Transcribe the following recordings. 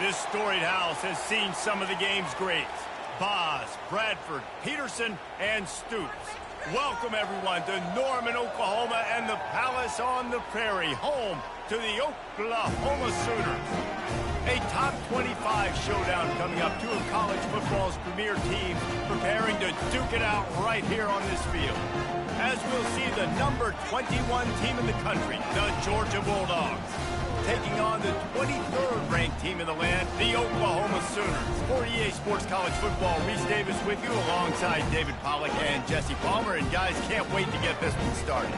This storied house has seen some of the game's greats. Boz, Bradford, Peterson, and Stoops. Welcome, everyone, to Norman, Oklahoma, and the Palace on the Prairie, home to the Oklahoma Sooners. A top 25 showdown coming up. Two of college football's premier teams preparing to duke it out right here on this field. As we'll see the number 21 team in the country, the Georgia Bulldogs, taking on the 23rd ranked team in the land, the Oklahoma Sooners. For EA Sports College Football, Reese Davis with you alongside David Pollack and Jesse Palmer. And guys, can't wait to get this one started.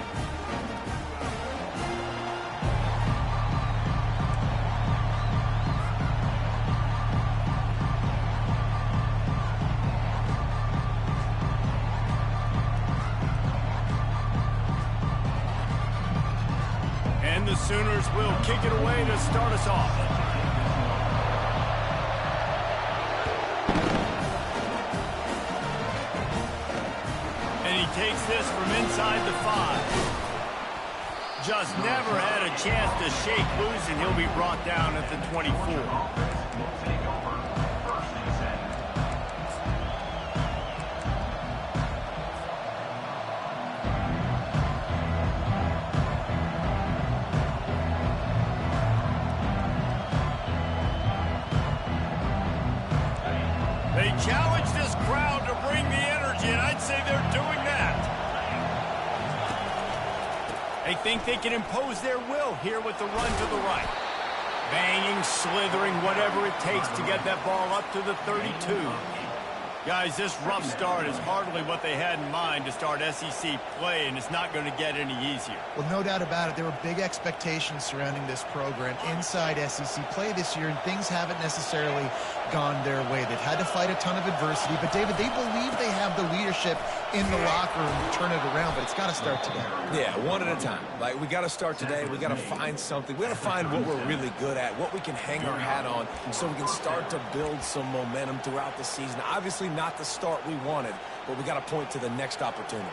And the Sooners will kick it away to start us off. And he takes this from inside the 5. Just never had a chance to shake loose, and he'll be brought down at the 24. They challenge this crowd to bring the energy, and I'd say they're doing that. They think they can impose their will here with the run to the right. Banging, slithering, whatever it takes to get that ball up to the 32. Guys, this rough start is hardly what they had in mind to start SEC play, and it's not going to get any easier. Well, no doubt about it. There were big expectations surrounding this program inside SEC play this year, and things haven't necessarily gone their way. They've had to fight a ton of adversity, but, David, they believe they have the leadership in the locker room to turn it around, but it's got to start today. Yeah, one at a time. Like, we got to start today. We got to find something. We got to find what we're really good at, what we can hang our hat on, so we can start to build some momentum throughout the season. Obviously, not the start we wanted, but we got to point to the next opportunity.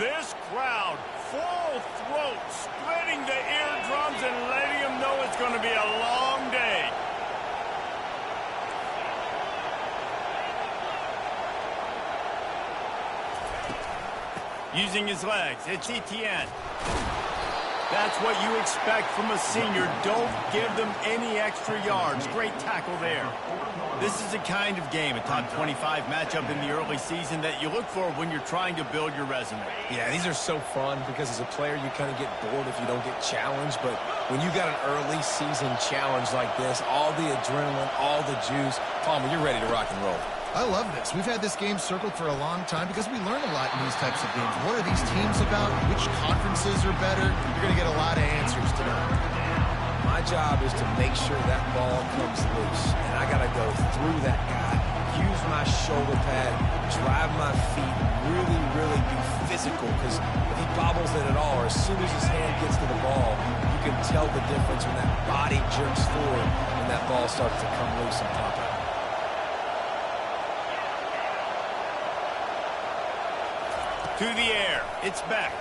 This crowd, full throat, splitting the eardrums and letting them know it's going to be a long day. Using his legs, it's Etienne. That's what you expect from a senior. Don't give them any extra yards. Great tackle there. This is the kind of game, a top 25 matchup in the early season, that you look for when you're trying to build your resume. Yeah, these are so fun because as a player, you kind of get bored if you don't get challenged. But when you got an early season challenge like this, all the adrenaline, all the juice, Palmer, you're ready to rock and roll. I love this. We've had this game circled for a long time because we learn a lot in these types of games. What are these teams about? Which conferences are better? You're going to get a lot of answers today. My job is to make sure that ball comes loose, and I got to go through that guy, use my shoulder pad, drive my feet, really, really be physical, because if he bobbles it at all, or as soon as his hand gets to the ball, you can tell the difference when that body jerks forward and that ball starts to come loose and pop out. To the air, it's Beck.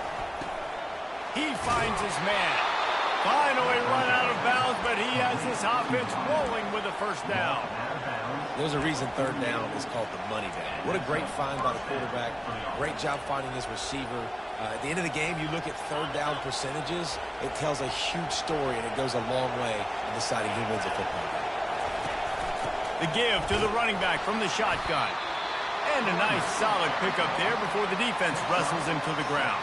He finds his man. Finally run out of bounds, but he has this offense rolling with a first down. There's a reason third down is called the money down. What a great find by the quarterback. Great job finding his receiver. At the end of the game, you look at third down percentages, it tells a huge story, and it goes a long way in deciding who wins a football game. The give to the running back from the shotgun. And a nice solid pickup there before the defense wrestles him to the ground.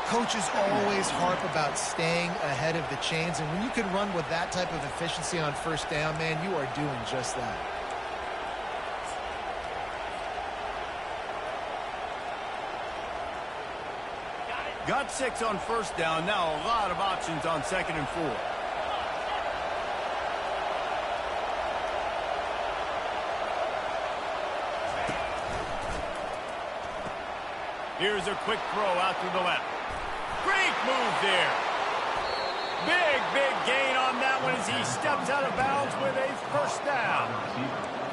Coaches always harp about staying ahead of the chains, and when you can run with that type of efficiency on first down, man, you are doing just that. Got 6 on first down. Now a lot of options on 2nd and 4. Here's a quick throw out to the left. Great move there. Big gain on that one as he steps out of bounds with a first down.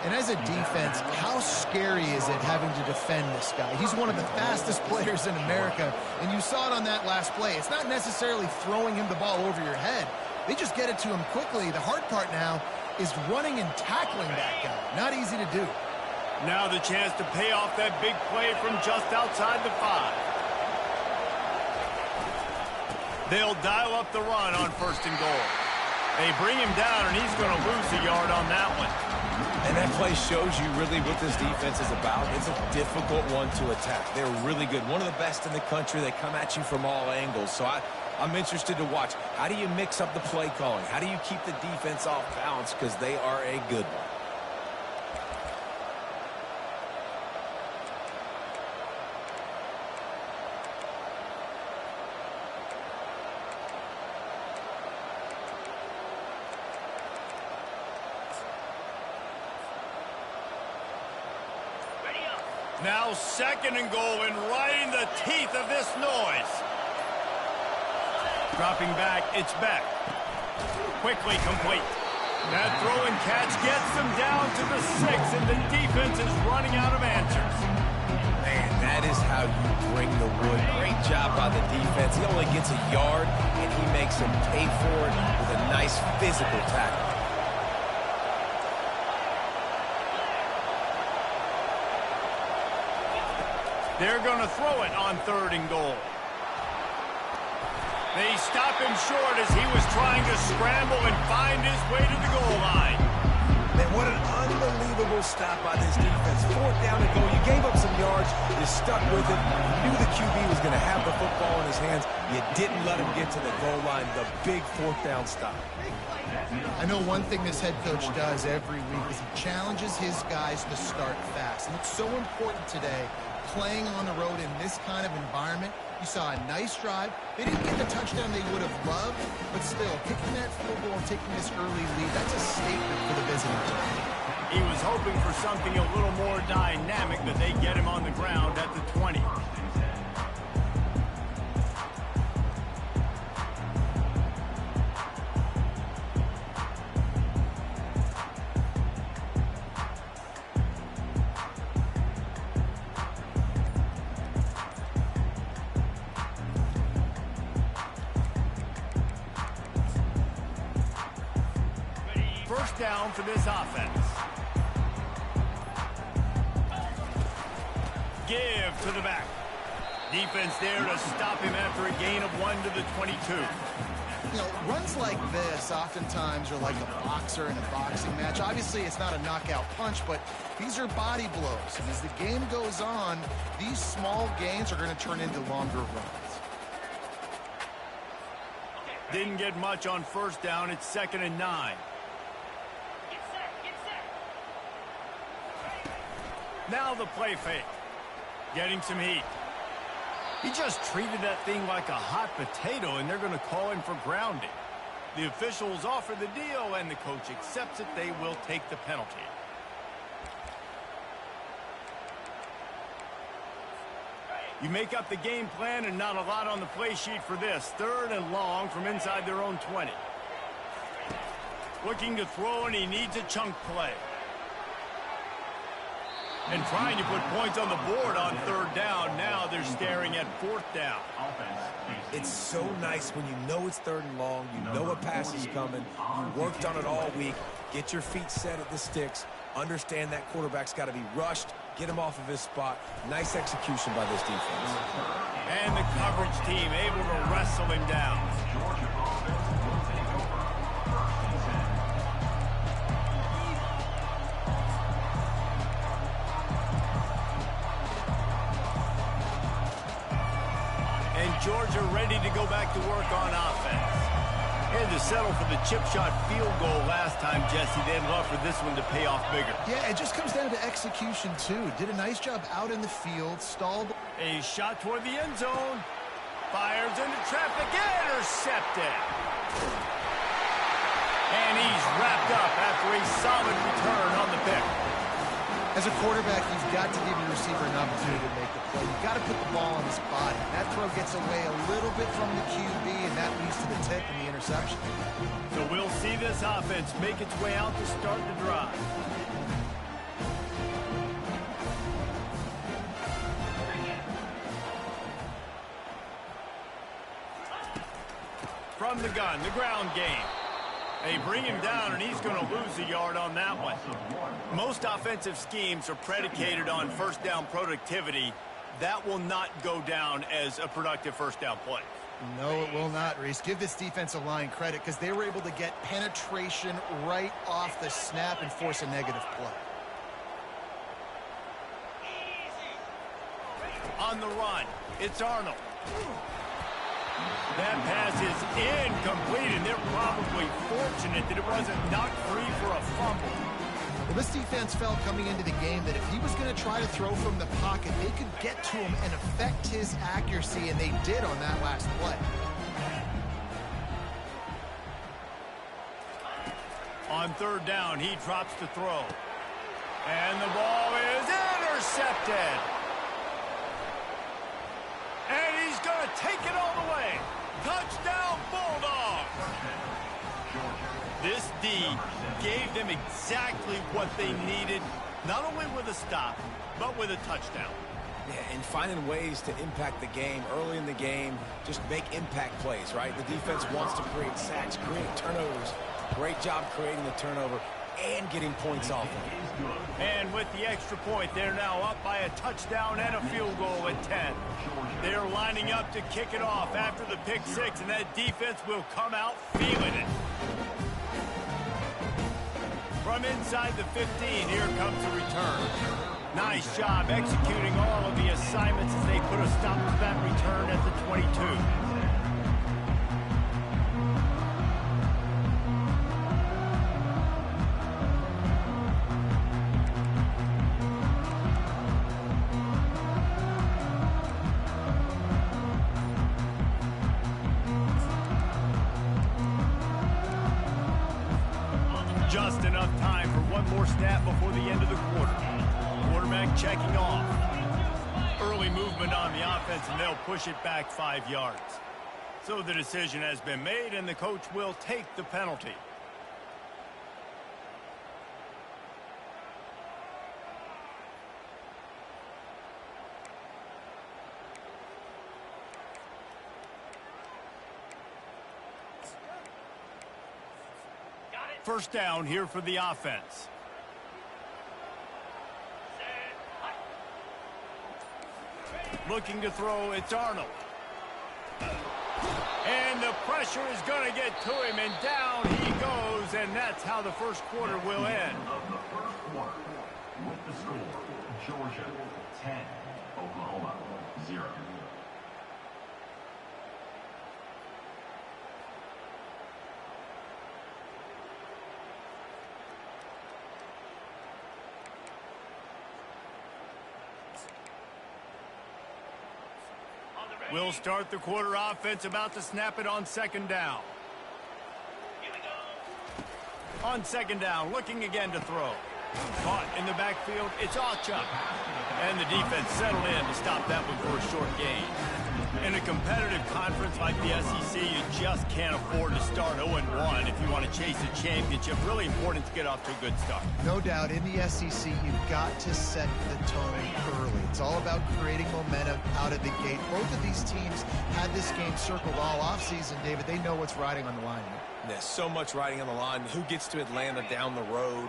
And as a defense, how scary is it having to defend this guy? He's one of the fastest players in America, and you saw it on that last play. It's not necessarily throwing him the ball over your head. They just get it to him quickly. The hard part now is running and tackling that guy. Not easy to do. Now the chance to pay off that big play from just outside the 5. They'll dial up the run on 1st and goal. They bring him down, and he's going to lose a yard on that one. And that play shows you really what this defense is about. It's a difficult one to attack. They're really good. One of the best in the country. They come at you from all angles. So I'm interested to watch. How do you mix up the play calling? How do you keep the defense off balance? Because they are a good one. Now 2nd and goal, and right in the teeth of this noise. Dropping back, it's Beck. Quickly complete. That throw and catch gets them down to the 6, and the defense is running out of answers. Man, that is how you bring the wood. Great job by the defense. He only gets a yard, and he makes him pay for it with a nice physical tackle. They're going to throw it on 3rd and goal. They stop him short as he was trying to scramble and find his way to the goal line. Man, what an unbelievable stop by this defense. 4th down and goal. You gave up some yards. You stuck with it. You knew the QB was going to have the football in his hands. You didn't let him get to the goal line. The big 4th down stop. I know one thing this head coach does every week is he challenges his guys to start fast. And it's so important today, playing on the road in this kind of environment. You saw a nice drive. They didn't get the touchdown they would have loved, but still, kicking that field goal and taking this early lead, that's a statement for the visiting team. He was hoping for something a little more dynamic, but they get him on the ground at the 20. First down for this offense. Give to the back. Defense there to stop him after a gain of 1 to the 22. You know, runs like this oftentimes are like a boxer in a boxing match. Obviously, it's not a knockout punch, but these are body blows. And as the game goes on, these small gains are going to turn into longer runs. Didn't get much on 1st down. It's 2nd and 9. Now the play fake. Getting some heat. He just treated that thing like a hot potato, and they're going to call him for grounding. The officials offer the deal, and the coach accepts it. They will take the penalty. You make up the game plan, and not a lot on the play sheet for this. 3rd and long from inside their own 20. Looking to throw, and he needs a chunk play. And trying to put points on the board on 3rd down. Now they're staring at 4th down. It's so nice when you know it's 3rd and long, you know a pass is coming, you worked on it all week, get your feet set at the sticks, understand that quarterback's got to be rushed, get him off of his spot. Nice execution by this defense. And the coverage team able to wrestle him down. Georgia ready to go back to work on offense. Had to settle for the chip shot field goal last time, Jesse. They'd love for this one to pay off bigger. Yeah, it just comes down to execution, too. Did a nice job out in the field, stalled. A shot toward the end zone. Fires into traffic, intercepted. And he's wrapped up after a solid return on the pick. As a quarterback, you've got to give your receiver an opportunity to make the play. You've got to put the ball on his body. That throw gets away a little bit from the QB, and that leads to the tip and the interception. So we'll see this offense make its way out to start the drive. from the gun, the ground game. They bring him down, and he's going to lose a yard on that one. Most offensive schemes are predicated on first down productivity. That will not go down as a productive first down play. No, it will not, Reese. Give this defensive line credit because they were able to get penetration right off the snap and force a negative play. On the run, it's Arnold. That pass is incomplete, and they're probably fortunate that it wasn't knocked free for a fumble. Well, this defense felt coming into the game that if he was going to try to throw from the pocket, they could get to him and affect his accuracy, and they did on that last play. On third down, he drops the throw. And the ball is intercepted. And he's going to take it all the way. Touchdown, Bulldogs. This D gave them exactly what they needed, not only with a stop, but with a touchdown. Yeah, and finding ways to impact the game early in the game, just make impact plays, right? The defense wants to create sacks, create turnovers. Great job creating the turnover and getting points off of it. And with the extra point, they're now up by a touchdown and a field goal at 10. They're lining up to kick it off after the pick six, and that defense will come out feeling it. From inside the 15, here comes the return. Nice job executing all of the assignments as they put a stop to that return at the 22. Just enough time for one more snap before the end of the quarter. Quarterback checking off. Early movement on the offense, and they'll push it back 5 yards. So the decision has been made, and the coach will take the penalty. First down here for the offense. Looking to throw, it's Arnold. And the pressure is going to get to him, and down he goes, and that's how the first quarter will end. With the score, Georgia 10, Oklahoma 0. We'll start the quarter offense, about to snap it on second down. On second down, looking again to throw. Caught in the backfield, it's Acha. And the defense settled in to stop that one for a short gain. In a competitive conference like the SEC, you just can't afford to start 0-1 if you want to chase a championship. Really important to get off to a good start. No doubt, in the SEC, you've got to set the tone early. It's all about creating momentum out of the gate. Both of these teams had this game circled all offseason, David. They know what's riding on the line here. There's so much riding on the line. Who gets to Atlanta down the road?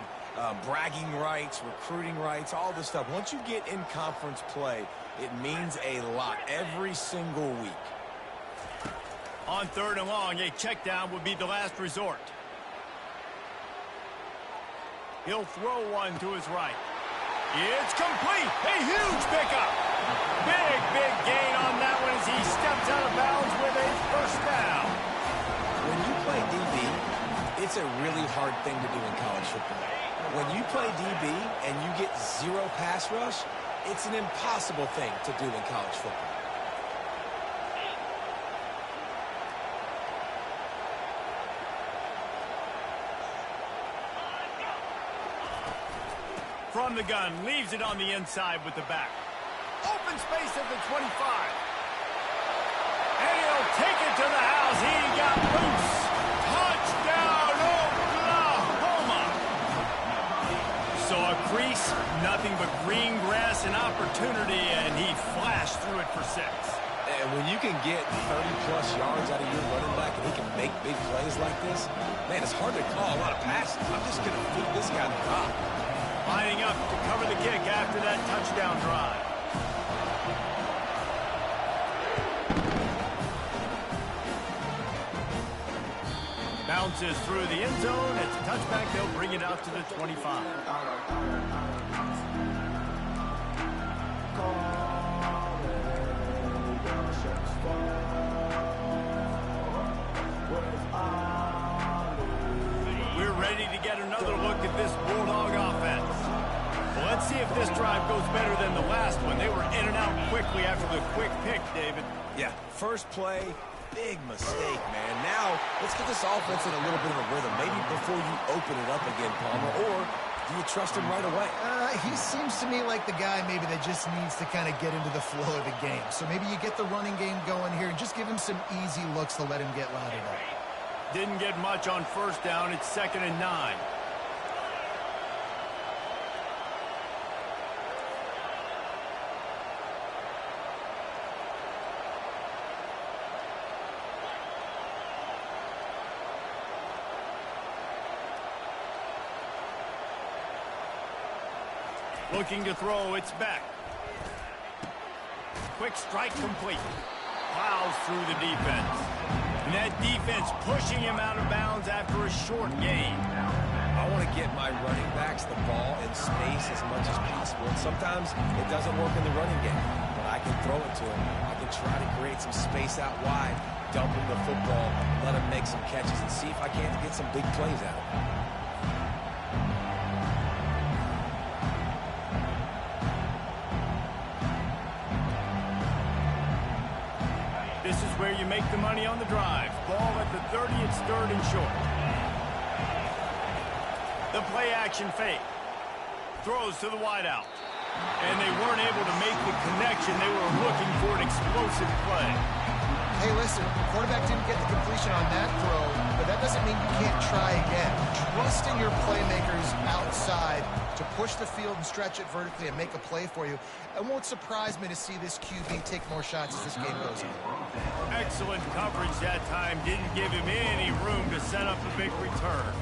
Bragging rights, recruiting rights, all this stuff. Once you get in conference play, it means a lot every single week. On third and long, a check down would be the last resort. He'll throw one to his right. It's complete. A huge pickup. Big gain on that one as he steps out of bounds with a first down. When you play DB, it's a really hard thing to do in college football. When you play DB and you get zero pass rush, it's an impossible thing to do in college football. From the gun, leaves it on the inside with the back. Open space at the 25. And he'll take it to the house. He got loose. Touchdown, Oklahoma. So a crease, nothing but green grass and opportunity, and he flashed through it for 6. And when you can get 30-plus yards out of your running back and he can make big plays like this, man, it's hard to call a lot of passes. I'm just going to feed this guy the rock. Lining up to cover the kick after that touchdown drive. Bounces through the end zone. It's a touchback. They'll bring it out to the 25. We're ready to get another look at this Bulldog offense. Well, let's see if this drive goes better than the last one. They were in and out quickly after the quick pick, David. Yeah, first play, big mistake, man. Now, let's get this offense in a little bit of a rhythm. Maybe before you open it up again, Palmer, or do you trust him right away? He seems to me like the guy maybe that just needs to kind of get into the flow of the game. So maybe you get the running game going here and just give him some easy looks to let him get lathered up. Didn't get much on first down. It's 2nd and 9. Looking to throw, it's back. Quick strike complete. Plows through the defense. And that defense pushing him out of bounds after a short gain. I want to get my running backs the ball in space as much as possible. And sometimes it doesn't work in the running game. But I can throw it to him. I can try to create some space out wide, dump him the football, let him make some catches, and see if I can't get some big plays out of him. This is where you make the money on the drive. Ball at the 30, it's 3rd and short. The play action fake. Throws to the wideout. And they weren't able to make the connection. They were looking for an explosive play. Hey, listen, the quarterback didn't get the completion on that throw, but that doesn't mean you can't try again. Trust in your playmakers outside to push the field and stretch it vertically and make a play for you. It won't surprise me to see this QB take more shots as this game goes on. Excellent coverage that time. Didn't give him any room to set up a big return.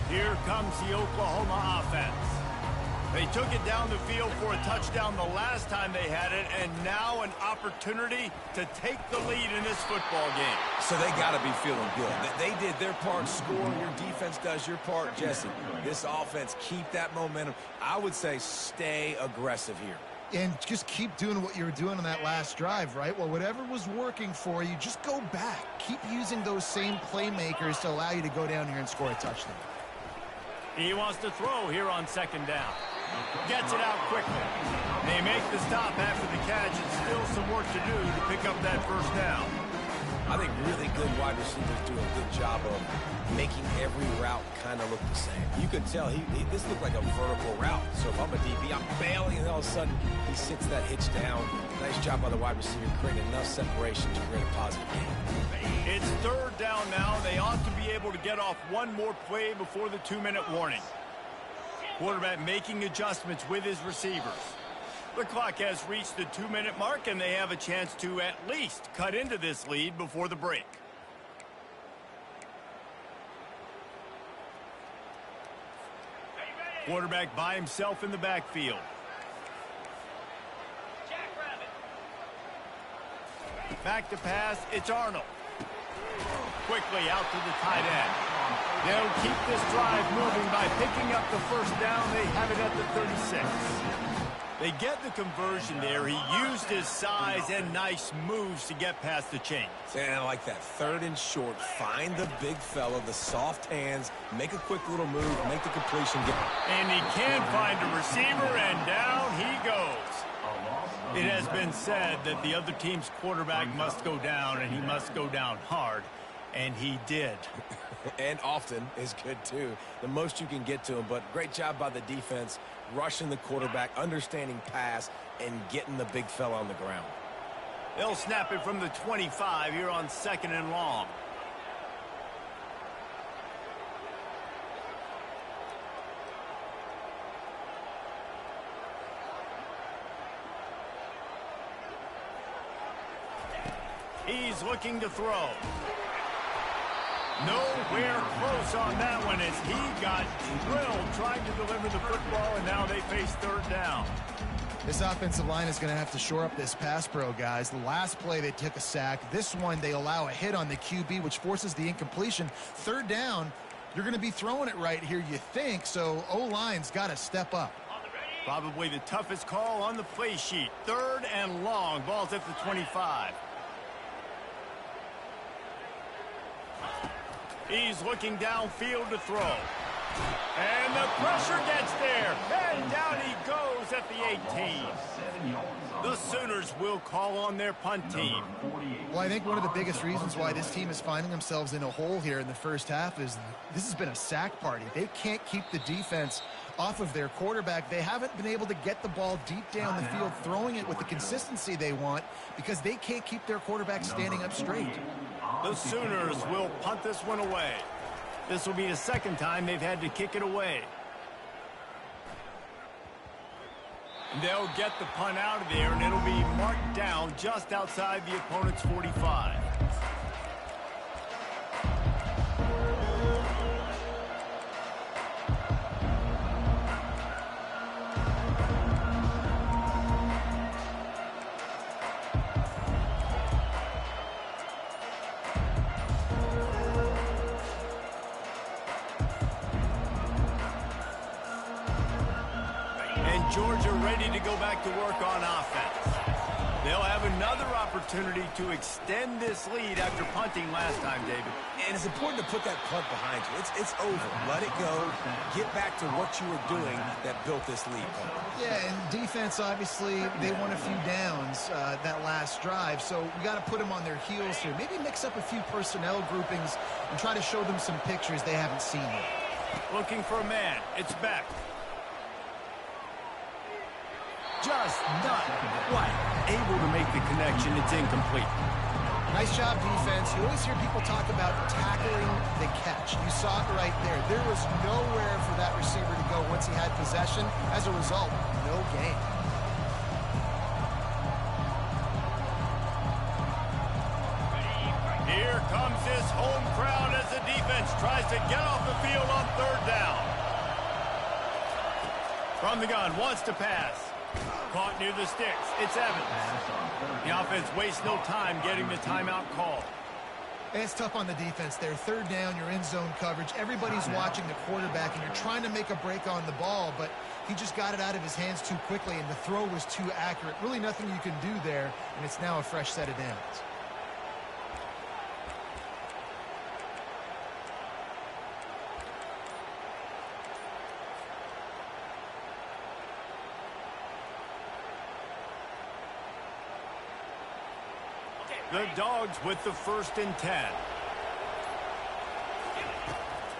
Here comes the Oklahoma offense. They took it down the field for a touchdown the last time they had it, and now an opportunity to take the lead in this football game. So they got to be feeling good. They did their part, score. Your defense does your part, Jesse. This offense, keep that momentum. I would say stay aggressive here. And just keep doing what you were doing on that last drive, right? Well, whatever was working for you, just go back. Keep using those same playmakers to allow you to go down here and score a touchdown. He wants to throw here on 2nd down. Gets it out quickly. They make the stop after the catch, and still some work to do to pick up that 1st down. I think really good wide receivers do a good job of making every route kind of look the same. You could tell this looked like a vertical route. So if I'm a DB, I'm bailing, and all of a sudden he sits that hitch down. Nice job by the wide receiver creating enough separation to create a positive game. It's 3rd down now. They ought to be able to get off one more play before the 2-minute warning. Quarterback making adjustments with his receivers. The clock has reached the 2-minute mark, and they have a chance to at least cut into this lead before the break. Quarterback by himself in the backfield. Back to pass, it's Arnold. Quickly out to the tight end. They'll keep this drive moving by picking up the 1st down. They have it at the 36. They get the conversion there. He used his size and nice moves to get past the chains. And I like that. 3rd and short. Find the big fella, the soft hands, make a quick little move, make the completion. And he can find a receiver, and down he goes. It has been said that the other team's quarterback must go down, and he must go down hard, and he did. And often is good, too. The most you can get to him, but great job by the defense, rushing the quarterback, understanding pass, and getting the big fella on the ground. They'll snap it from the 25 here on 2nd and long. He's looking to throw. Nowhere close on that one as he got drilled trying to deliver the football, and now they face third down. This offensive line is going to have to shore up this pass pro, guys. The last play they took a sack. This one they allow a hit on the QB, which forces the incompletion. Third down, you're going to be throwing it right here, you think, so O-line's got to step up. Probably the toughest call on the play sheet. Third and long. Ball's at the 25. He's looking downfield to throw. And the pressure gets there. And down he goes at the 18. The Sooners will call on their punt team. Well, I think one of the biggest reasons why this team is finding themselves in a hole here in the first half is this has been a sack party. They can't keep the defense off of their quarterback. They haven't been able to get the ball deep down the field, throwing it with the consistency they want because they can't keep their quarterback standing up straight. The Sooners will punt this one away. This will be the second time they've had to kick it away. They'll get the punt out of there, and it'll be marked down just outside the opponent's 45. Georgia ready to go back to work on offense. They'll have another opportunity to extend this lead after punting last time, David. And it's important to put that punt behind you. It's over. Let it go. Get back to what you were doing that built this lead. Yeah, and defense, obviously, they won a few downs that last drive, so we got to put them on their heels here. Maybe mix up a few personnel groupings and try to show them some pictures they haven't seen yet. Looking for a man. It's Beck. Just not quite able to make the connection. It's incomplete. Nice job, defense. You always hear people talk about tackling the catch. You saw it right there. There was nowhere for that receiver to go once he had possession. As a result, no gain. Here comes this home crowd as the defense tries to get off the field on third down. From the gun, wants to pass. Caught near the sticks. It's Evans. The offense wastes no time getting the timeout call. And it's tough on the defense there. Third down, you're in zone coverage. Everybody's watching the quarterback, and you're trying to make a break on the ball, but he just got it out of his hands too quickly, and the throw was too accurate. Really nothing you can do there, and it's now a fresh set of downs. The Dogs with the 1st and 10.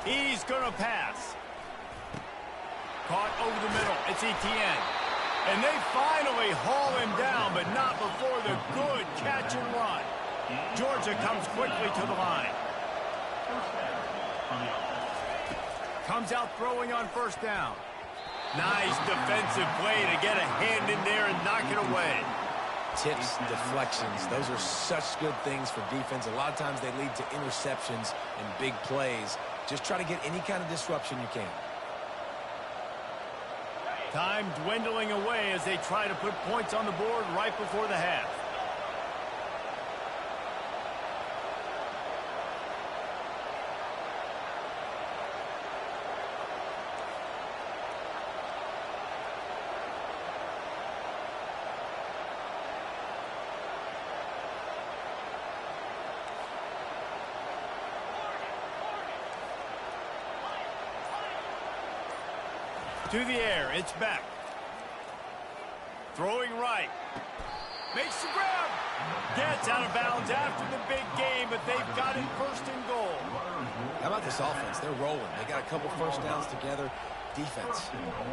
He's going to pass. Caught over the middle. It's Etienne. And they finally haul him down, but not before the good catch and run. Georgia comes quickly to the line. Comes out throwing on first down. Nice defensive play to get a hand in there and knock it away. Tips, deflections, those are such good things for defense. A lot of times they lead to interceptions and big plays. Just try to get any kind of disruption you can. Time dwindling away as they try to put points on the board right before the half. To the air, it's back. Throwing right. Makes the grab. Gets out of bounds after the big game, but they've got it 1st and goal. How about this offense? They're rolling. They got a couple first downs together. Defense.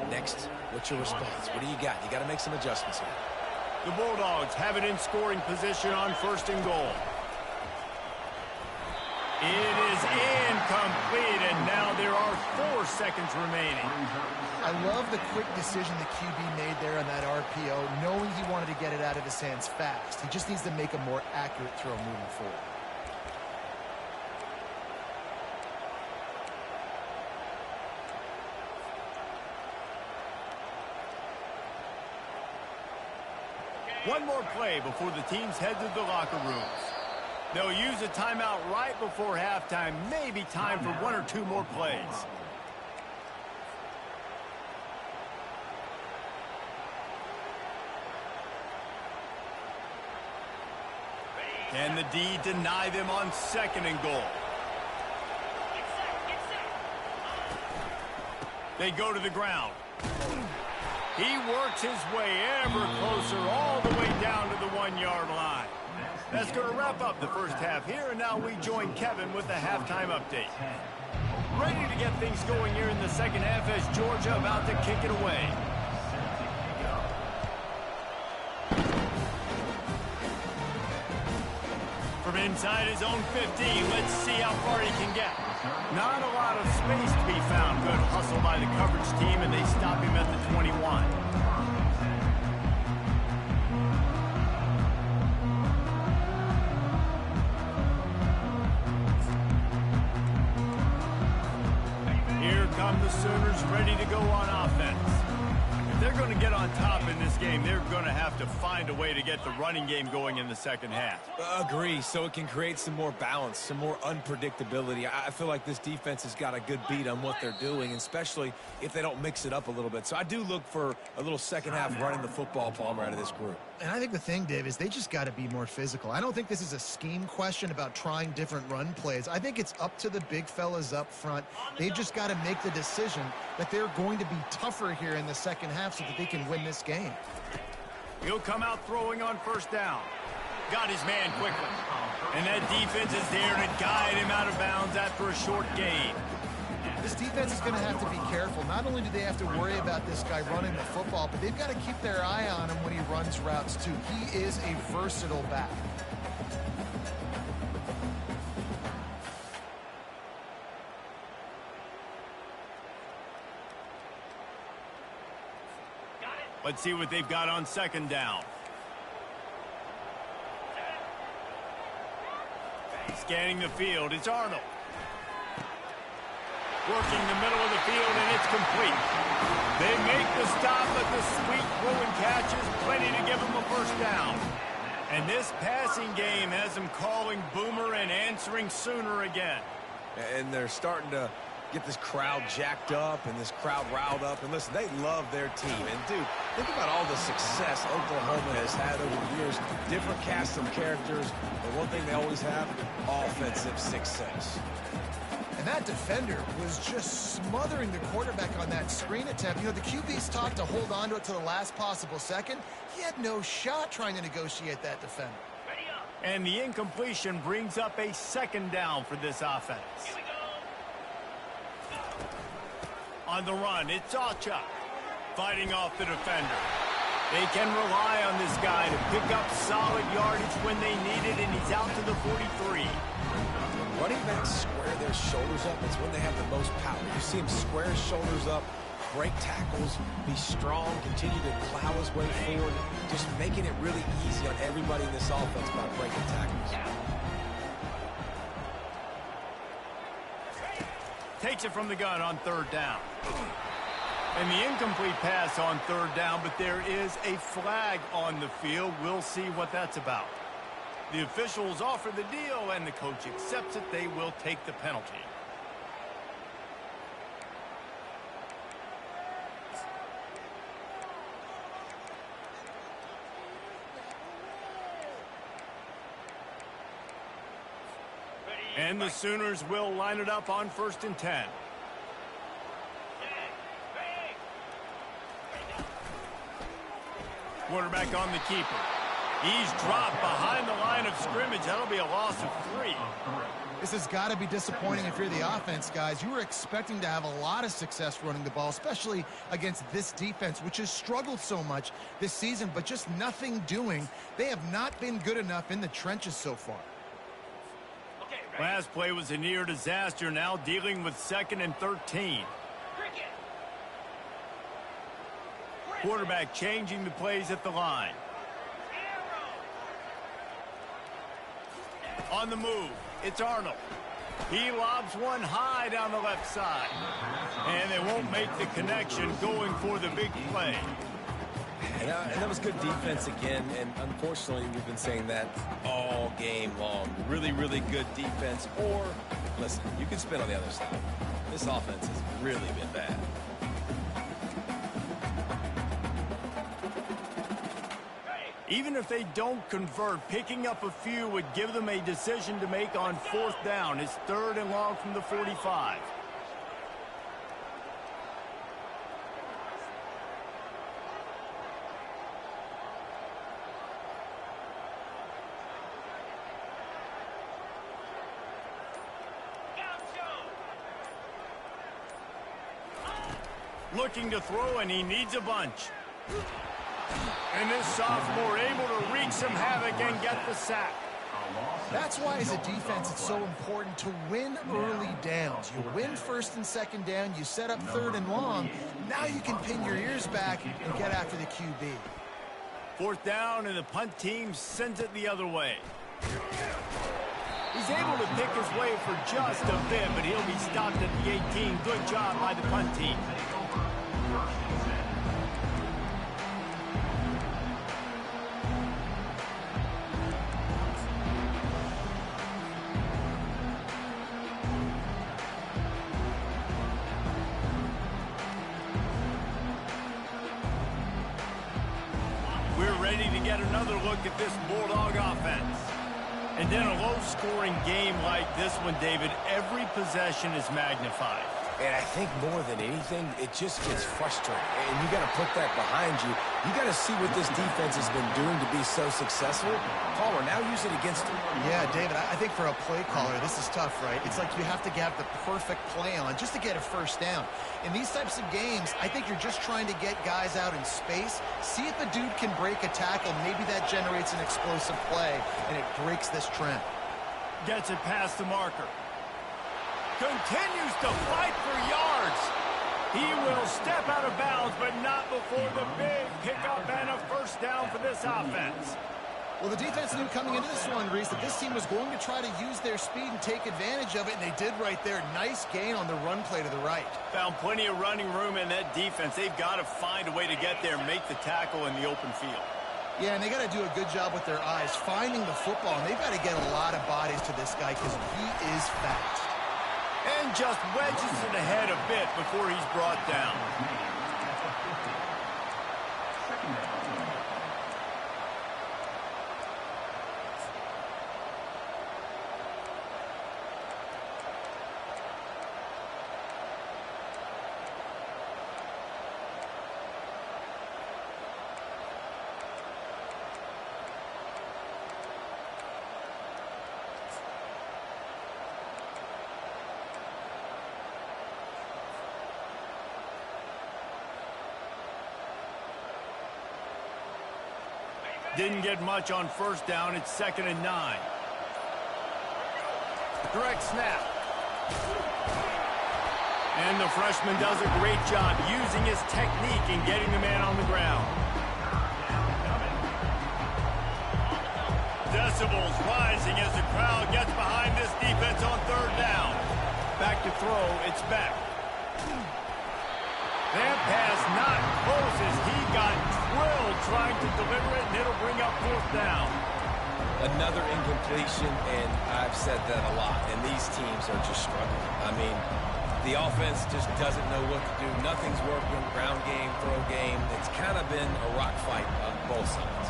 Next, what's your response? What do you got? You got to make some adjustments here. The Bulldogs have it in scoring position on 1st and goal. It is incomplete, and now there are 4 seconds remaining. I love the quick decision the QB made there on that RPO, knowing he wanted to get it out of his hands fast. He just needs to make a more accurate throw moving forward. One more play before the teams head to the locker rooms. They'll use a timeout right before halftime. Maybe time for 1 or 2 more plays. Can the D deny them on 2nd and goal? They go to the ground. He works his way ever closer all the way down to the 1-yard line. That's going to wrap up the first half here, and now we join Kevin with the halftime update. Ready to get things going here in the second half as Georgia about to kick it away. From inside his own 15, let's see how far he can get. Not a lot of space to be found. Good hustle by the coverage team, and they stop him at the 21. Here come the Sooners ready to go on offense. If they're going to get on top in this game, they're going to have to find a way to get the running game going in the second half. Agree, so it can create some more balance, some more unpredictability. I feel like this defense has got a good beat on what they're doing, especially if they don't mix it up a little bit. So I do look for a little second half running the football, Palmer, out of this group. And I think the thing, Dave, is they just got to be more physical. I don't think this is a scheme question about trying different run plays. I think it's up to the big fellas up front. They've just got to make the decision that they're going to be tougher here in the second half so that they can win this game. He'll come out throwing on 1st down. Got his man quickly. And that defense is there to guide him out of bounds after a short gain. This defense is going to have to be careful. Not only do they have to worry about this guy running the football, but they've got to keep their eye on him when he runs routes too. He is a versatile back. Let's see what they've got on 2nd down. Scanning the field, it's Arnold. Working the middle of the field, and it's complete. They make the stop, but the sweet throw and catch is plenty to give them a 1st down. And this passing game has them calling Boomer and answering Sooner again. And they're starting to get this crowd jacked up and this crowd riled up. And listen, they love their team. And, dude, think about all the success Oklahoma has had over the years. Different cast of characters. But one thing they always have, offensive success. And that defender was just smothering the quarterback on that screen attempt. You know, the QB's taught to hold on to it to the last possible second. He had no shot trying to negotiate that defender. And the incompletion brings up a 2nd down for this offense. On the run, it's Acha fighting off the defender. They can rely on this guy to pick up solid yardage when they need it, and he's out to the 43. Running backs square their shoulders up. It's when they have the most power. You see him square his shoulders up, break tackles, be strong, continue to plow his way forward, just making it really easy on everybody in this offense by breaking tackles. Takes it from the gun on 3rd down. And the incomplete pass on 3rd down, but there is a flag on the field. We'll see what that's about. The officials offer the deal, and the coach accepts it. They will take the penalty. And the Sooners will line it up on 1st and 10. Quarterback on the keeper. He's dropped behind the line of scrimmage. That'll be a loss of 3. This has got to be disappointing if you're the offense, guys. You were expecting to have a lot of success running the ball, especially against this defense, which has struggled so much this season, but just nothing doing. They have not been good enough in the trenches so far. Okay, Last play was a near disaster, now dealing with 2nd and 13. Quarterback changing the plays at the line. On the move, it's Arnold. He lobs one high down the left side. And they won't make the connection going for the big play. And that was good defense again, and unfortunately we've been saying that all game long. Really, really good defense, or, listen, you can spin on the other side. This offense has really been bad. Even if they don't convert, picking up a few would give them a decision to make on 4th down. It's 3rd and long from the 45. Looking to throw, and he needs a bunch. And this sophomore able to wreak some havoc and get the sack. That's why, as a defense, it's so important to win early downs. You win 1st and 2nd down, you set up 3rd and long. Now you can pin your ears back and get after the QB. 4th down, and the punt team sends it the other way. He's able to pick his way for just a bit, but he'll be stopped at the 18. Good job by the punt team. We're ready to get another look at this Bulldog offense. And in a low-scoring game like this one, David, every possession is magnified. And I think more than anything, it just gets frustrating. And you got to put that behind you. You got to see what this defense has been doing to be so successful. Palmer, now use it against him. Yeah, David, I think for a play caller, this is tough, right? It's like you have to have the perfect play on just to get a 1st down. In these types of games, I think you're just trying to get guys out in space, see if a dude can break a tackle. Maybe that generates an explosive play, and it breaks this trend. Gets it past the marker. Continues to fight for yards. He will step out of bounds, but not before the big pickup and a 1st down for this offense. Well, the defense knew coming into this one, Reese, that this team was going to try to use their speed and take advantage of it, and they did right there. Nice gain on the run play to the right. Found plenty of running room in that defense. They've got to find a way to get there and make the tackle in the open field. Yeah, and they got to do a good job with their eyes, finding the football, and they've got to get a lot of bodies to this guy because he is fast. And just wedges it ahead a bit before he's brought down. Didn't get much on 1st down. It's 2nd and 9. Direct snap. And the freshman does a great job using his technique and getting the man on the ground. Decibels rising as the crowd gets behind this defense on 3rd down. Back to throw. It's back. That pass not close as he got drilled trying to deliver it, and it'll bring up 4th down. Another incompletion, and I've said that a lot, and these teams are just struggling. I mean, the offense just doesn't know what to do. Nothing's working. Ground game, throw game. It's kind of been a rock fight on both sides.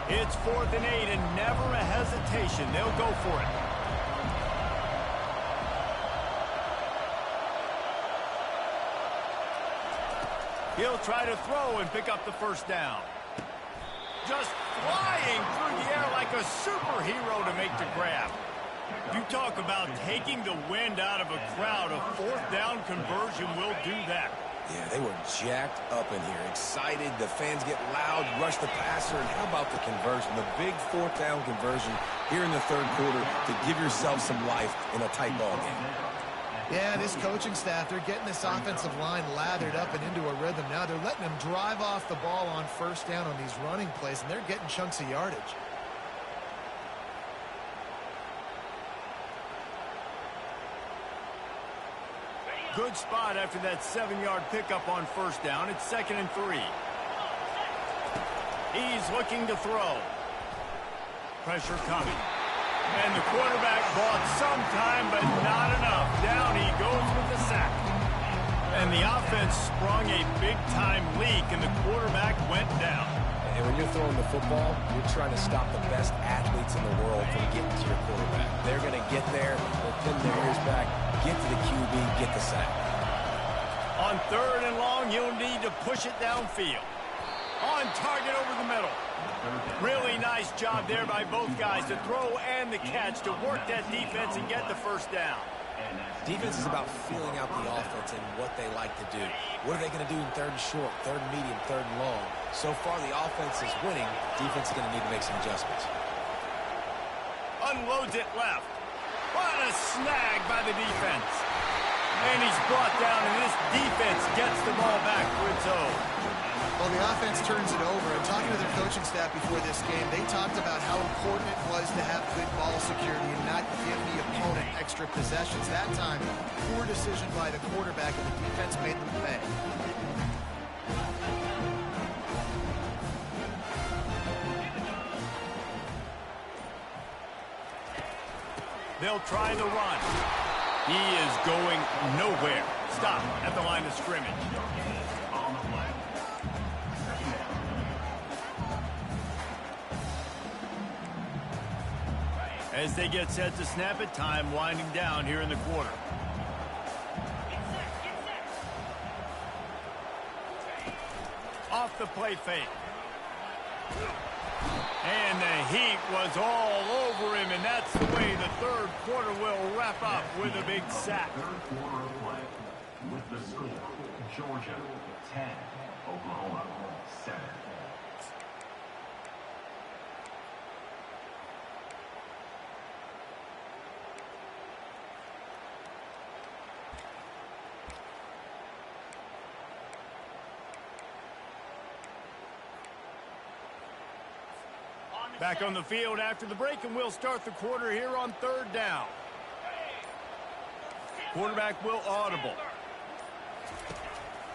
It's 4th and 8, and never a hesitation. They'll go for it. He'll try to throw and pick up the 1st down. Just flying through the air like a superhero to make the grab. You talk about taking the wind out of a crowd. A fourth down conversion will do that. Yeah, they were jacked up in here, excited. The fans get loud, rush the passer, and how about the conversion? The big fourth down conversion here in the third quarter to give yourself some life in a tight ball game. Yeah, this coaching staff, they're getting this offensive line lathered up and into a rhythm. Now they're letting them drive off the ball on first down on these running plays, and they're getting chunks of yardage. Good spot after that 7-yard pickup on first down. It's 2nd and 3. He's looking to throw. Pressure coming. And the quarterback bought some time, but not enough. Down he goes with the sack. And the offense sprung a big-time leak, and the quarterback went down. And when you're throwing the football, you're trying to stop the best athletes in the world from getting to your quarterback. They're going to get there, they'll pin their ears back, get to the QB, get the sack. On 3rd and long, you'll need to push it downfield. On target over the middle. Really nice job there by both guys to throw and the catch to work that defense and get the first down. Defense is about feeling out the offense and what they like to do. What are they going to do in 3rd and short, 3rd and medium, 3rd and long? So far, the offense is winning. Defense is going to need to make some adjustments. Unloads it left. What a snag by the defense. And he's brought down, and this defense gets the ball back for its own. Well, the offense turns it over, and talking to their coaching staff before this game, they talked about how important it was to have good ball security and not give the opponent extra possessions. That time, poor decision by the quarterback, and the defense made them pay. They'll try the run. He is going nowhere. Stop at the line of scrimmage. As they get set to snap it, time winding down here in the quarter. Off the play fake. And the heat was all over him, and that's the way the third quarter will wrap up with a big sack. Third quarter of play with the score, Georgia 10, Oklahoma 7. Back on the field after the break, and we'll start the quarter here on 3rd down. Quarterback will audible.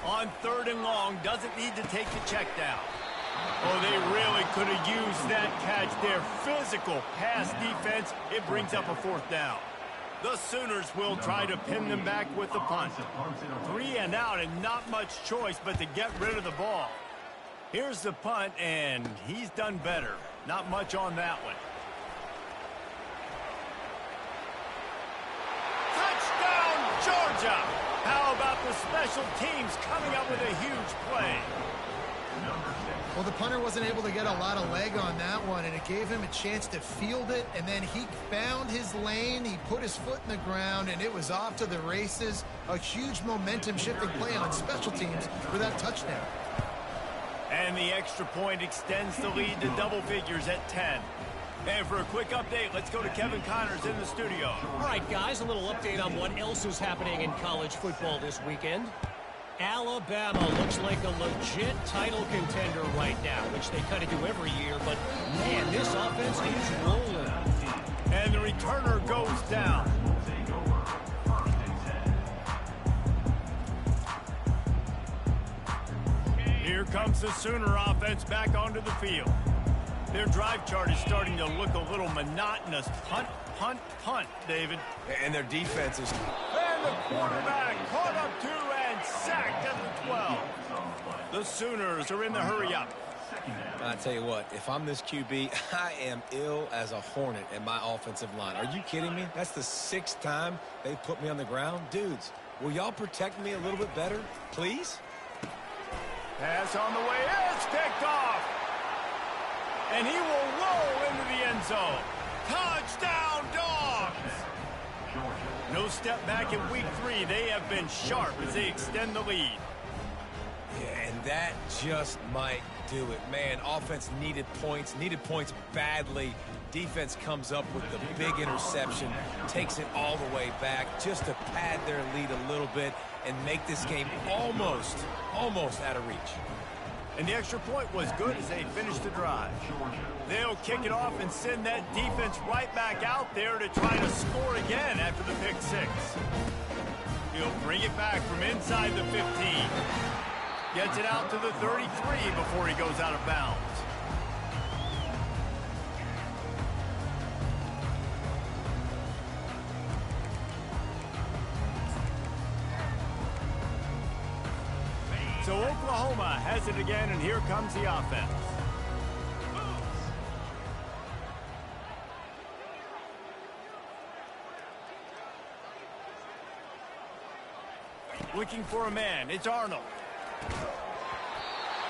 On 3rd and long, doesn't need to take the check down. Oh, they really could have used that catch there. Physical pass defense. It brings up a 4th down. The Sooners will try to pin them back with the punt. 3 and out, and not much choice but to get rid of the ball. Here's the punt, and he's done better. Not much on that one. Touchdown, Georgia! How about the special teams coming up with a huge play? Well, the punter wasn't able to get a lot of leg on that one, and it gave him a chance to field it, and then he found his lane, he put his foot in the ground, and it was off to the races. A huge momentum-shifting play on special teams for that touchdown. And the extra point extends the lead to double figures at 10. And for a quick update, let's go to Kevin Connors in the studio. All right, guys, a little update on what else is happening in college football this weekend. Alabama looks like a legit title contender right now, which they kind of do every year, but man, this offense is rolling. And the returner goes down. Here comes the Sooner offense back onto the field. Their drive chart is starting to look a little monotonous. Punt, punt, punt, David. And their defense is... And the quarterback caught up to and sacked at the 12. The Sooners are in the hurry-up. I tell you what, if I'm this QB, I am ill as a hornet in my offensive line. Are you kidding me? That's the 6th time they put me on the ground. Dudes, will y'all protect me a little bit better, please? Pass on the way. It's picked off. And he will roll into the end zone. Touchdown, Dogs! no step back in week 3. They have been sharp as they extend the lead. Yeah, and that just might do it. Man, offense needed points badly. Defense comes up with the big interception, takes it all the way back just to pad their lead a little bit and make this game almost out of reach. And the extra point was good as they finished the drive. They'll kick it off and send that defense right back out there to try to score again after the pick 6. He'll bring it back from inside the 15. Gets it out to the 33 before he goes out of bounds. So Oklahoma has it again, and here comes the offense. Looking for a man. It's Arnold.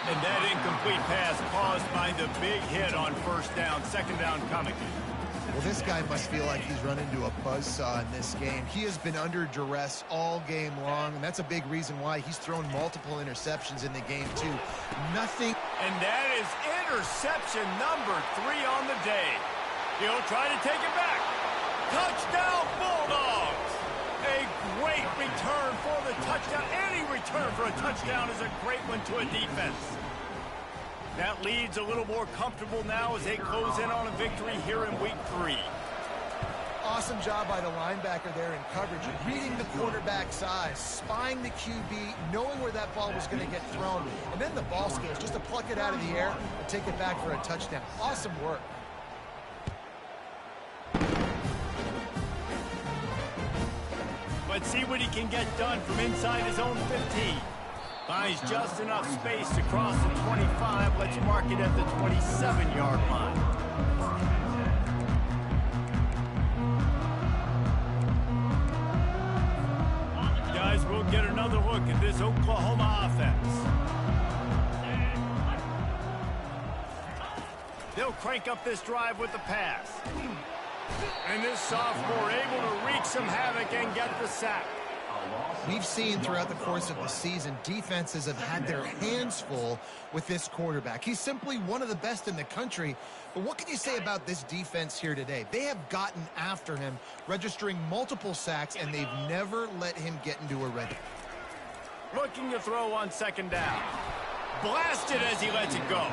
And that incomplete pass caused by the big hit on first down. Second down coming. Well, this guy must feel like he's run into a buzzsaw in this game. He has been under duress all game long, and that's a big reason why he's thrown multiple interceptions in the game, too. Nothing. And that is interception number 3 on the day. He'll try to take it back. Touchdown, Bulldogs! A great return for the touchdown. Any return for a touchdown is a great one to a defense. That lead's a little more comfortable now as they close in on a victory here in week 3. Awesome job by the linebacker there in coverage, reading the quarterback size, spying the QB, knowing where that ball was going to get thrown, and then the ball skills, just to pluck it out of the air and take it back for a touchdown. Awesome work. Let's see what he can get done from inside his own 15. Finds just enough space to cross the 25. Let's mark it at the 27-yard line. Guys, we'll get another look at this Oklahoma offense. They'll crank up this drive with the pass. And this sophomore able to wreak some havoc and get the sack. We've seen throughout the course of the season, defenses have had their hands full with this quarterback. He's simply one of the best in the country. But what can you say about this defense here today? They have gotten after him, registering multiple sacks, and they've never let him get into a red. Looking to throw on second down. Blasted as he lets it go.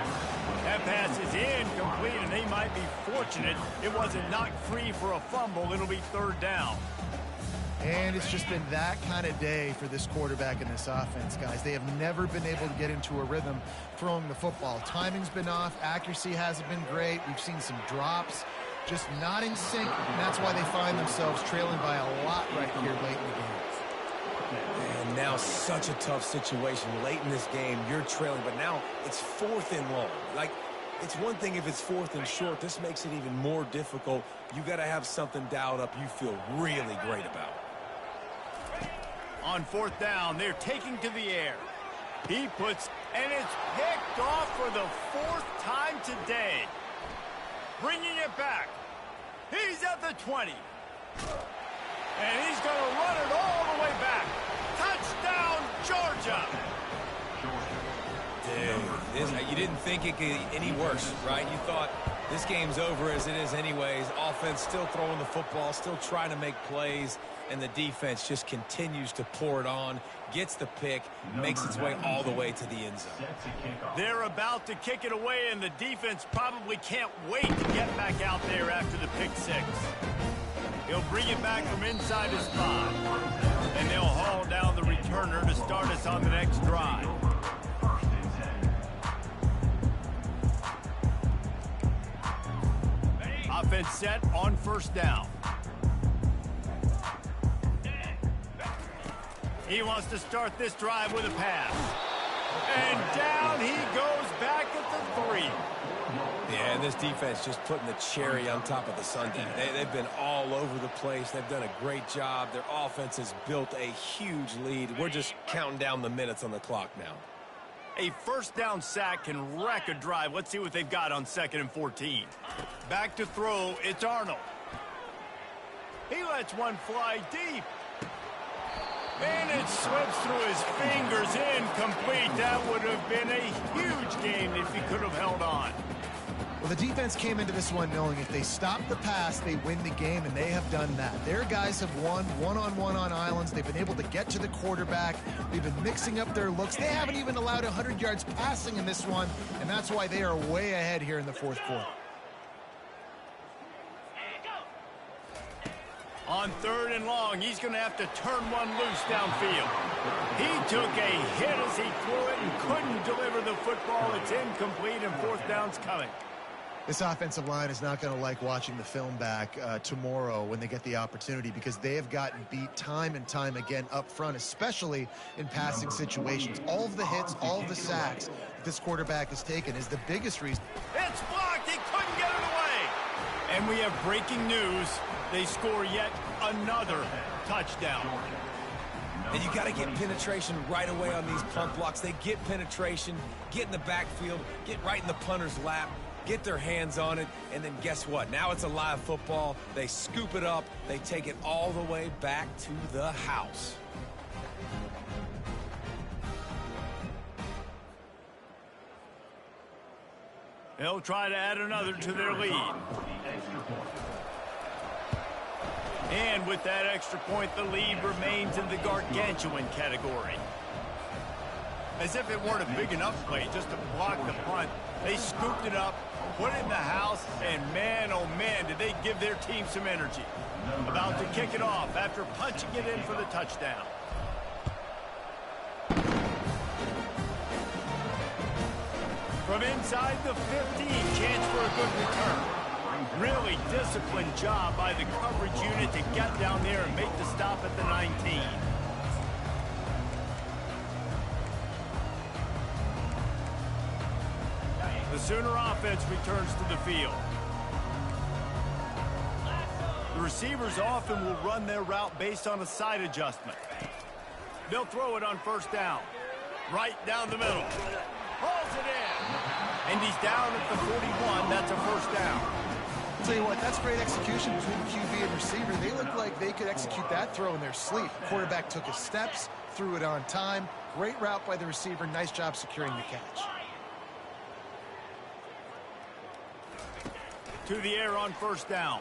That pass is incomplete, and they might be fortunate it wasn't knocked free for a fumble. It'll be third down. And it's just been that kind of day for this quarterback and this offense, guys. They have never been able to get into a rhythm throwing the football. Timing's been off. Accuracy hasn't been great. We've seen some drops, just not in sync, and that's why they find themselves trailing by a lot right here late in the game. And now such a tough situation. Late in this game, you're trailing, but now it's 4th and long. Like, it's one thing if it's 4th and short. This makes it even more difficult. You got to have something dialed up you feel really great about. On 4th down, they're taking to the air. He puts, and it's picked off for the 4th time today. Bringing it back. He's at the 20. And he's going to run it all the way back. Touchdown, Georgia. Dude, you didn't think it could get any worse, right? You thought this game's over as it is anyways. Offense still throwing the football, still trying to make plays, and the defense just continues to pour it on, gets the pick, makes its way all the way to the end zone. They're about to kick it away, and the defense probably can't wait to get back out there after the pick 6. He'll bring it back from inside his spot, and they'll haul down the returner to start us on the next drive. Offense set on 1st down. He wants to start this drive with a pass. And down he goes back at the 3. Yeah, and this defense just putting the cherry on top of the sundae. They've been all over the place. They've done a great job. Their offense has built a huge lead. We're just counting down the minutes on the clock now. A 1st down sack can wreck a drive. Let's see what they've got on 2nd and 14. Back to throw, it's Arnold. He lets one fly deep. And it slips through his fingers, incomplete. That would have been a huge game if he could have held on. Well, the defense came into this one knowing if they stop the pass, they win the game, and they have done that. Their guys have won one-on-one on islands. They've been able to get to the quarterback. They've been mixing up their looks. They haven't even allowed 100 yards passing in this one, and that's why they are way ahead here in the fourth quarter. On 3rd and long, he's going to have to turn one loose downfield. He took a hit as he threw it and couldn't deliver the football. It's incomplete, and 4th down's coming. This offensive line is not going to like watching the film back tomorrow when they get the opportunity, because they have gotten beat time and time again up front, especially in passing situations. All of the hits, all of the sacks that this quarterback has taken is the biggest reason. It's blocked. He couldn't get it away. And we have breaking news. They score yet another touchdown. And you got to get penetration right away on these punt blocks. They get penetration, get in the backfield, get right in the punter's lap, get their hands on it, and then guess what? Now it's a live football. They scoop it up. They take it all the way back to the house. They'll try to add another to their lead. And with that extra point, the lead remains in the gargantuan category. As if it weren't a big enough play just to block the punt, they scooped it up, put it in the house, and man, oh man, did they give their team some energy. About to kick it off after punching it in for the touchdown. From inside the 15, chance for a good return. Really disciplined job by the coverage unit to get down there and make the stop at the 19. The Sooner offense returns to the field. The receivers often will run their route based on a side adjustment. They'll throw it on 1st down. Right down the middle. Hauls it in. And he's down at the 41. That's a 1st down. I'll tell you what, that's great execution between QB and receiver. They look like they could execute that throw in their sleep. Quarterback took his steps, threw it on time. Great route by the receiver. Nice job securing the catch. To the air on 1st down.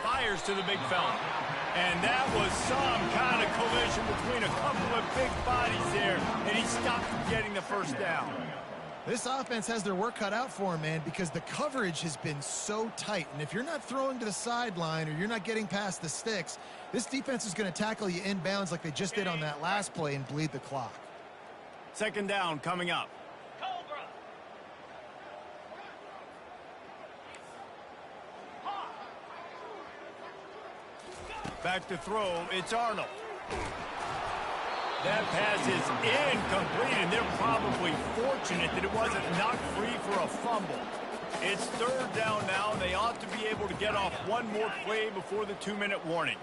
Fires to the big fella. And that was some kind of collision between a couple of big bodies there, and he stopped from getting the 1st down. This offense has their work cut out for him, man, because the coverage has been so tight. And if you're not throwing to the sideline or you're not getting past the sticks, this defense is going to tackle you inbounds like they just did on that last play and bleed the clock. 2nd down coming up. Back to throw, it's Arnold. That pass is incomplete, and they're probably fortunate that it wasn't knocked free for a fumble. It's 3rd down now, and they ought to be able to get off one more play before the 2-minute warning.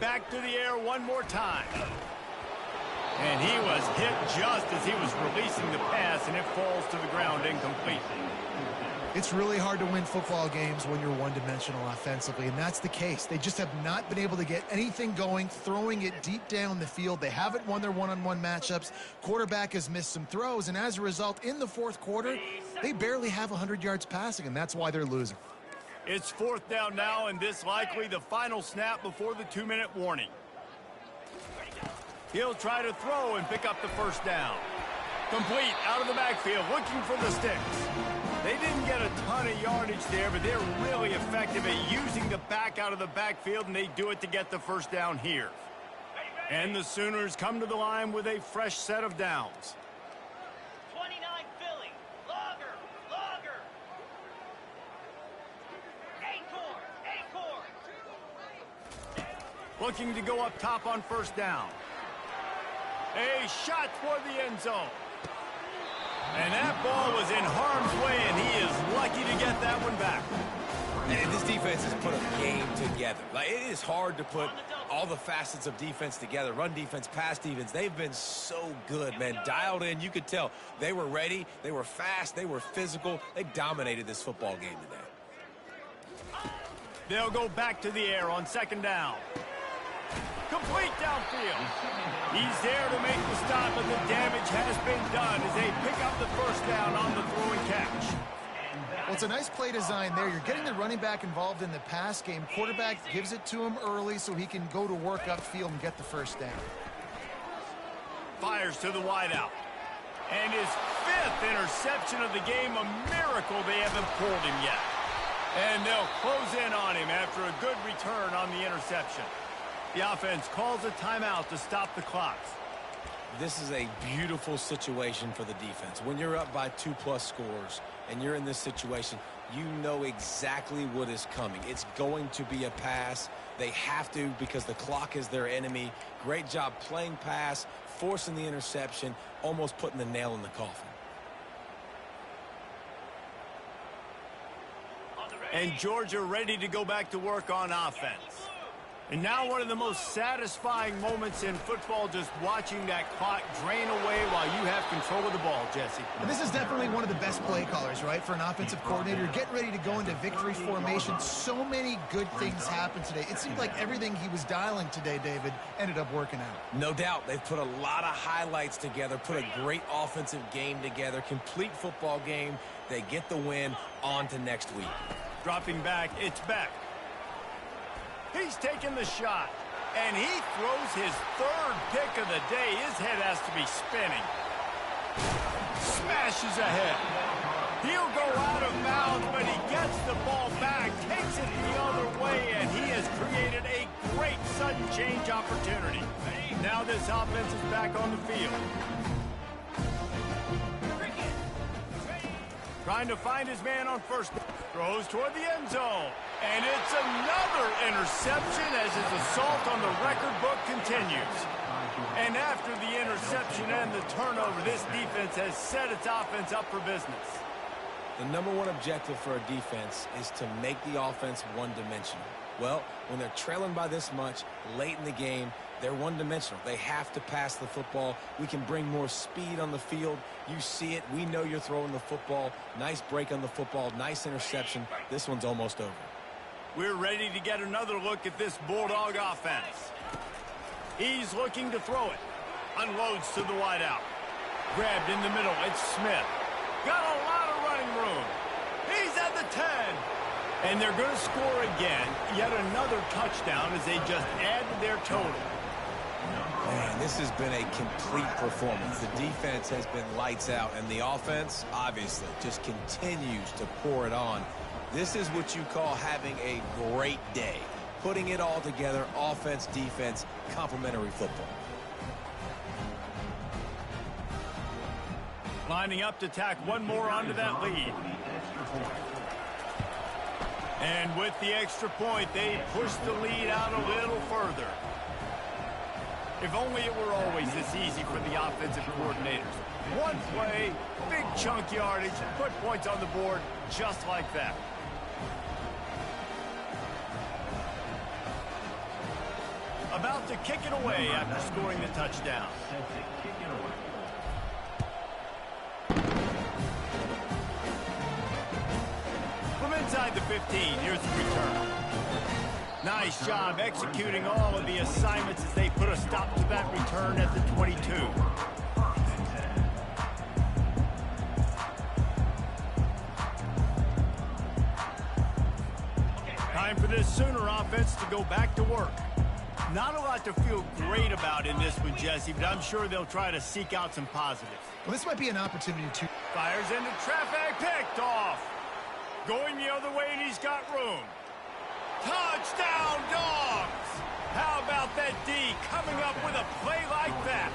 Back to the air one more time. And he was hit just as he was releasing the pass, and it falls to the ground incomplete. It's really hard to win football games when you're one-dimensional offensively, and that's the case. They just have not been able to get anything going, throwing it deep down the field. They haven't won their one-on-one matchups. Quarterback has missed some throws, and as a result, in the 4th quarter, they barely have 100 yards passing, and that's why they're losing. It's 4th down now, and this likely the final snap before the 2-minute warning. He'll try to throw and pick up the 1st down. Complete out of the backfield, looking for the sticks. They didn't get a ton of yardage there, but they're really effective at using the back out of the backfield, and they do it to get the 1st down here. And the Sooners come to the line with a fresh set of downs. 29 Philly. Logger. Acorn. Looking to go up top on 1st down. A shot toward the end zone. And that ball was in harm's way, and he is lucky to get that one back. And this defense has put a game together. Like, it is hard to put all the facets of defense together. Run defense, pass defense. They've been so good, man. Dialed in. You could tell they were ready. They were fast. They were physical. They dominated this football game today. They'll go back to the air on second down. Complete downfield. He's there to make the stop, but the damage has been done as they pick up the first down on the throwing catch. Well, it's a nice play design there. You're getting the running back involved in the pass game. Quarterback gives it to him early so he can go to work upfield and get the first down. Fires to the wideout. And his 5th interception of the game, a miracle they haven't pulled him yet. And they'll close in on him after a good return on the interception. The offense calls a timeout to stop the clocks. This is a beautiful situation for the defense. When you're up by 2+ scores and you're in this situation, you know exactly what is coming. It's going to be a pass. They have to because the clock is their enemy. Great job playing pass, forcing the interception, almost putting the nail in the coffin. And Georgia ready to go back to work on offense. And now one of the most satisfying moments in football, just watching that clock drain away while you have control of the ball, Jesse. And this is definitely one of the best play callers, right, for an offensive coordinator. Getting ready to go into victory formation. So many good things happened today. It seemed like everything he was dialing today, David, ended up working out. No doubt. They've put a lot of highlights together, put a great offensive game together, complete football game. They get the win. On to next week. Dropping back, it's Beck. He's taking the shot, and he throws his 3rd pick of the day. His head has to be spinning. Smashes ahead. He'll go out of bounds, but he gets the ball back, takes it the other way, and he has created a great sudden change opportunity. Now this offense is back on the field. Trying to find his man on first. Throws toward the end zone. And it's another interception as his assault on the record book continues. And after the interception and the turnover, this defense has set its offense up for business. The number one objective for a defense is to make the offense one-dimensional. Well, when they're trailing by this much late in the game, they're one-dimensional. They have to pass the football. We can bring more speed on the field. You see it. We know you're throwing the football. Nice break on the football. Nice interception. This one's almost over. We're ready to get another look at this Bulldog offense. He's looking to throw it. Unloads to the wideout. Grabbed in the middle. It's Smith. Got a lot of running room. He's at the 10. And they're going to score again. Yet another touchdown as they just add to their total. Man, this has been a complete performance. The defense has been lights out, and the offense, obviously, just continues to pour it on. This is what you call having a great day. Putting it all together, offense, defense, complementary football. Lining up to tack one more onto that lead. And with the extra point, they push the lead out a little further. If only it were always this easy for the offensive coordinators. One play, big chunk yardage, put points on the board just like that. About to kick it away after scoring the touchdown. From inside the 15, here's the return. Nice job executing all of the assignments as they put a stop to that return at the 22. Time for this Sooner offense to go back to work. Not a lot to feel great about in this one, Jesse, but I'm sure they'll try to seek out some positives. Well, this might be an opportunity to... Fires into traffic, picked off. Going the other way, and he's got room. Touchdown, Dogs! How about that D coming up with a play like that?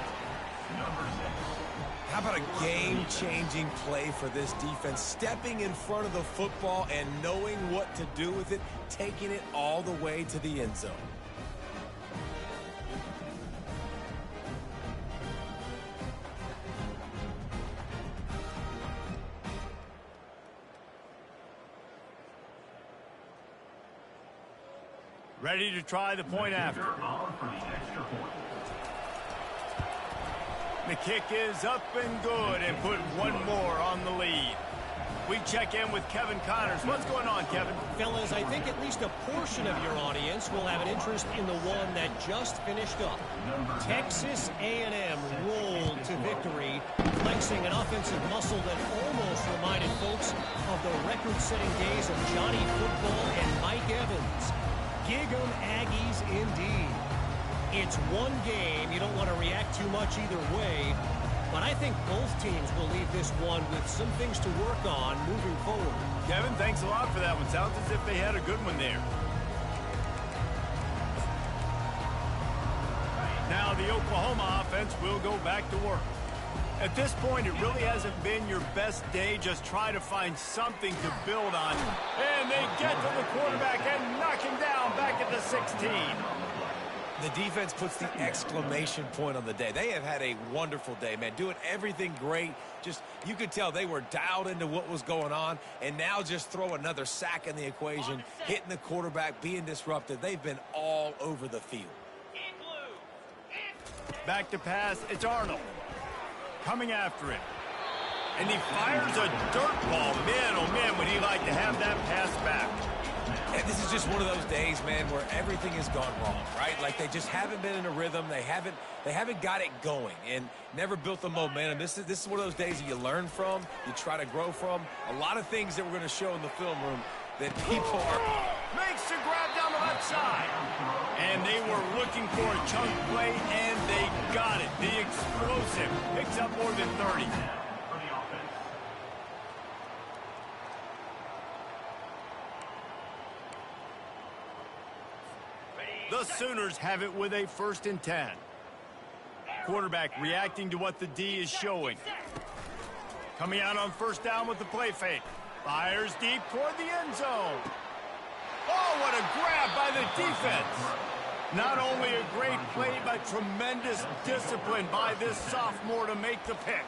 How about a game-changing play for this defense? Stepping in front of the football and knowing what to do with it, taking it all the way to the end zone. Ready to try the point after. On for the extra point. The kick is up and good and put one more on the lead. We check in with Kevin Connors. What's going on, Kevin? Fellas, I think at least a portion of your audience will have an interest in the one that just finished up. Texas A&M rolled to victory, flexing an offensive muscle that almost reminded folks of the record-setting days of Johnny Football and Mike Evans. Gig 'em Aggies indeed. It's one game. You don't want to react too much either way. But I think both teams will leave this one with some things to work on moving forward. Kevin, thanks a lot for that one. Sounds as if they had a good one there. Now the Oklahoma offense will go back to work. At this point, it really hasn't been your best day. Just try to find something to build on. And they get to the quarterback and knock him down back at the 16. The defense puts the exclamation point on the day. They have had a wonderful day, man. Doing everything great. Just, you could tell they were dialed into what was going on. And now just throw another sack in the equation. Hitting the quarterback, being disrupted. They've been all over the field. Back to pass. It's Arnold. Coming after him. And he fires a dirt ball. Man, oh man, would he like to have that pass back. And this is just one of those days, man, where everything has gone wrong, right? Like they just haven't been in a rhythm. They haven't got it going and never built the momentum. This is one of those days that you learn from, you try to grow from. A lot of things that we're going to show in the film room that people are... Makes the grab down the left side. And they were looking for a chunk play, and they got it. The explosive picks up more than 30. The Sooners have it with a 1st and 10. Quarterback reacting to what the D is showing. Coming out on 1st down with the play fake. Fires deep toward the end zone. Oh, what a grab by the defense. Not only a great play, but tremendous discipline by this sophomore to make the pick.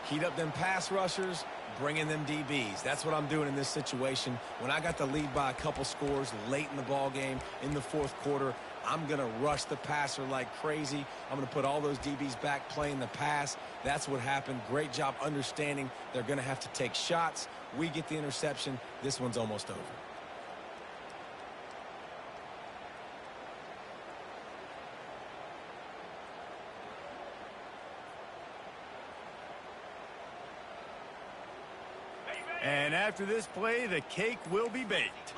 Heat up them pass rushers, bringing them DBs. That's what I'm doing in this situation. When I got the lead by a couple scores late in the ball game, in the 4th quarter, I'm going to rush the passer like crazy. I'm going to put all those DBs back playing the pass. That's what happened. Great job understanding they're going to have to take shots. We get the interception. This one's almost over. And after this play, the cake will be baked.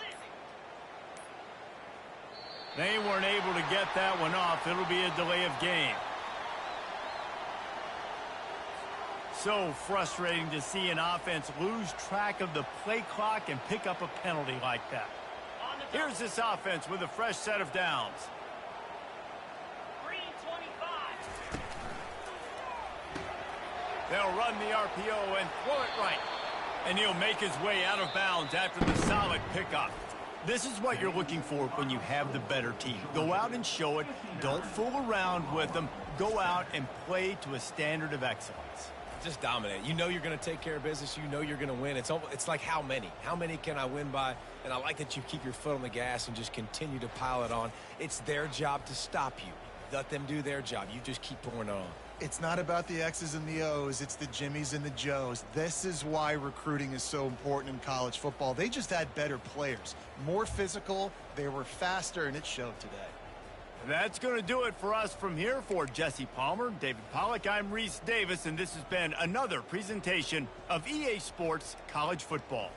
They weren't able to get that one off. It'll be a delay of game. So frustrating to see an offense lose track of the play clock and pick up a penalty like that. Here's this offense with a fresh set of downs. Green 25. They'll run the RPO and throw it right. And he'll make his way out of bounds after the solid pickup. This is what you're looking for when you have the better team. Go out and show it. Don't fool around with them. Go out and play to a standard of excellence. Just dominate. You know you're going to take care of business. You know you're going to win. It's like how many? How many can I win by? And I like that you keep your foot on the gas and just continue to pile it on. It's their job to stop you. Let them do their job. You just keep pouring it on. It's not about the X's and the O's. It's the Jimmies and the Joes. This is why recruiting is so important in college football. They just had better players, more physical. They were faster, and it showed today. That's going to do it for us from here. For Jesse Palmer, David Pollack, I'm Reese Davis, and this has been another presentation of EA Sports College Football.